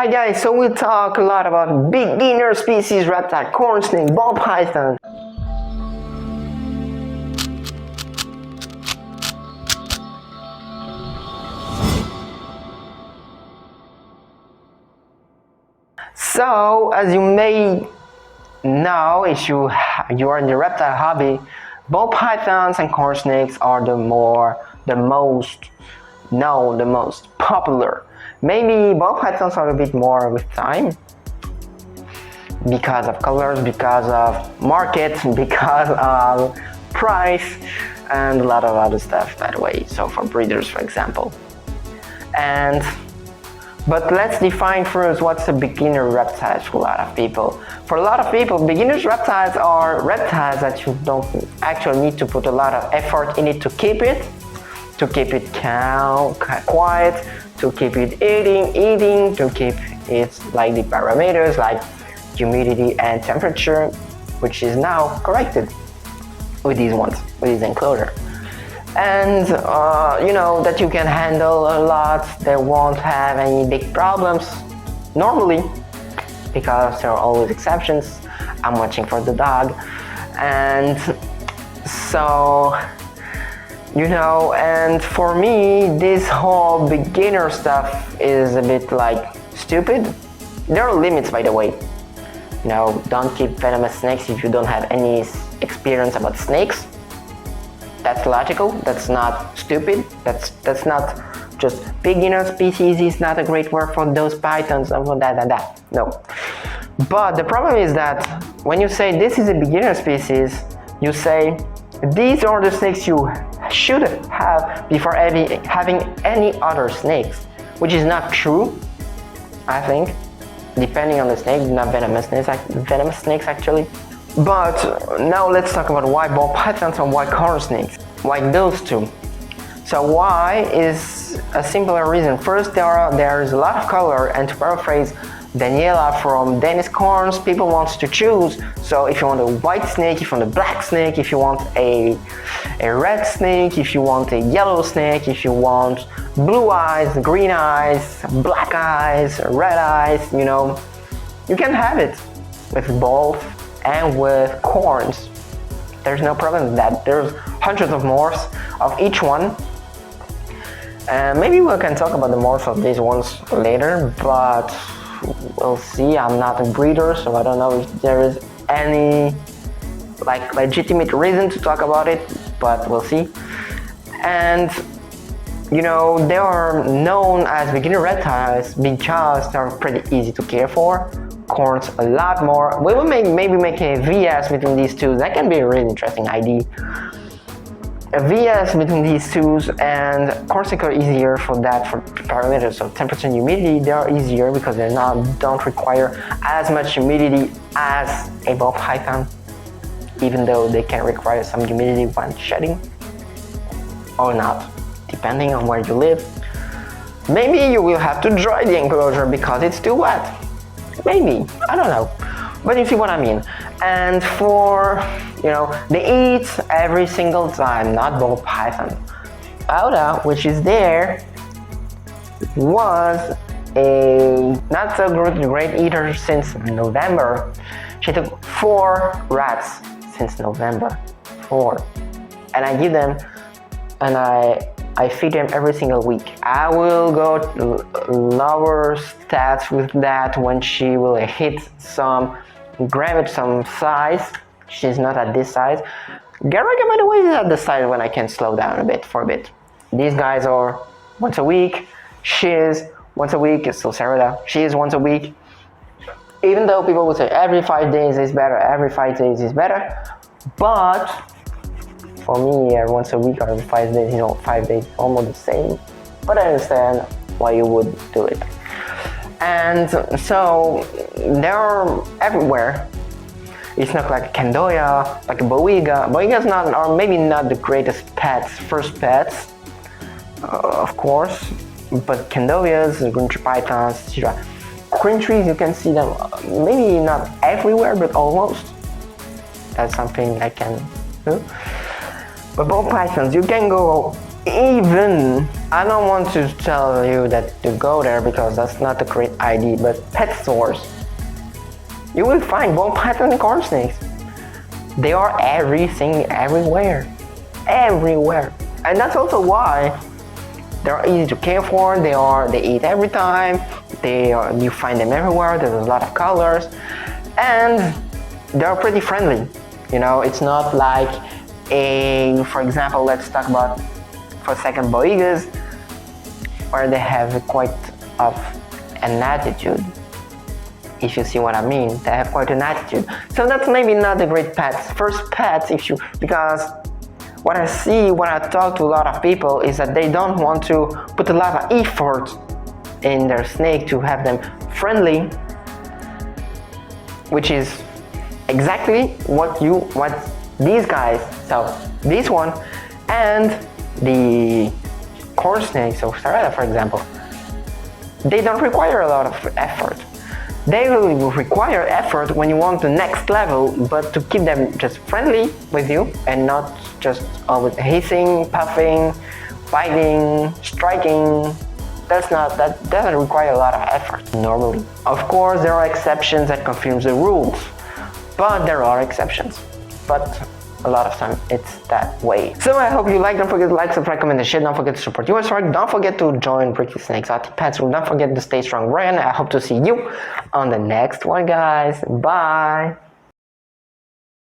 Hi guys, so we'll talk a lot about beginner species reptile, cornsnake, ball python. So, as you may know, if you are in the reptile hobby, ball pythons and cornsnakes are the most known, the most popular. Maybe ball pythons are a bit more with time because of colors, because of market, because of price, and a lot of other stuff that way. So for breeders, for example. But let's define first what's a beginner reptile for a lot of people. For a lot of people, beginners reptiles are reptiles that you don't actually need to put a lot of effort in it to keep it calm, quiet, to keep it eating, to keep it like the parameters like humidity and temperature, which is now corrected with these ones, with this enclosure. And you know that you can handle a lot, they won't have any big problems normally, because there are always exceptions. I'm watching for the dog, and so you know, and for me this whole beginner stuff is a bit like stupid. There are limits, by the way. You know, don't keep venomous snakes if you don't have any experience about snakes. That's logical, that's not stupid, that's not just beginner species is not a great word for those pythons and for that. No. But the problem is that when you say this is a beginner species, you say these are the snakes you should have before having any other snakes, which is not true, I think, depending on the snake, not venomous snakes actually. But now let's talk about why ball pythons and why cornsnakes. Why those two? So why is a simpler reason. First, there is a lot of color, and to paraphrase Daniela from Dennis Corns, people want to choose. So if you want a white snake, if you want a black snake, if you want a red snake, if you want a yellow snake, if you want blue eyes, green eyes, black eyes, red eyes, you know, you can have it with both and with corns. There's no problem with that. There's hundreds of morphs of each one. Maybe we can talk about the morphs of these ones later, but we'll see. I'm not a breeder, so I don't know if there is any like legitimate reason to talk about it, but we'll see. And you know, they are known as beginner reptiles because they're pretty easy to care for. Corns a lot more. We will maybe make a VS between these two. That can be a really interesting idea. A VS between these two, and cornsnake are easier for that, for parameters. So temperature and humidity, they are easier because they don't require as much humidity as a ball python, even though they can require some humidity when shedding or not, depending on where you live. Maybe you will have to dry the enclosure because it's too wet. Maybe, I don't know, but you see what I mean. And for, you know, they eat every single time, not ball python. Aoda, which is there, was a not so great eater since November. She took 4 rats since November, 4, and I give them, and I feed them every single week. I will go lower stats with that when she will hit some grammage, some size. She's not at this size. Garriga, by the way, is at the size when I can slow down a bit for a bit. These guys are once a week. She is once a week. So Sarada, she is once a week. Even though people would say every 5 days is better, every 5 days is better, but for me, once a week or every 5 days, you know, 5 days almost the same. But I understand why you would do it. And so they're everywhere. It's not like a Candoya, like a Boiga. Boiga's not, or maybe not the greatest pets, first pets, of course. But Candoyas, green tree pythons, etc. Green trees, you can see them maybe not everywhere, but almost. That's something I can do. But ball pythons, you can go even I don't want to tell you that to go there because that's not a great idea, but pet stores, you will find ballpython and corn snakes. They are everything, everywhere. And that's also why they're easy to care for. They eat every time. You find them everywhere. There's a lot of colors, and they're pretty friendly. It's not like for example, let's talk about for a second boigas, where they have quite of an attitude. If you see what I mean, they have quite an attitude. So that's maybe not a great first pet because what I see when I talk to a lot of people is that they don't want to put a lot of effort in their snake to have them friendly, which is exactly what these guys, so this one and the corn snake, so Sarada for example, they don't require a lot of effort. They will require effort when you want the next level, but to keep them just friendly with you and not just always hissing, puffing, biting, striking, that doesn't require a lot of effort normally. Of course, there are exceptions that confirm the rules, but there are exceptions. But a lot of time it's that way. So I hope you like. Don't forget to like, subscribe, comment, and share. Don't forget to support yours. Don't forget to join Bricky Snakes Exotic Pets. Don't forget to stay strong, Brian. I hope to see you on the next one, guys. Bye.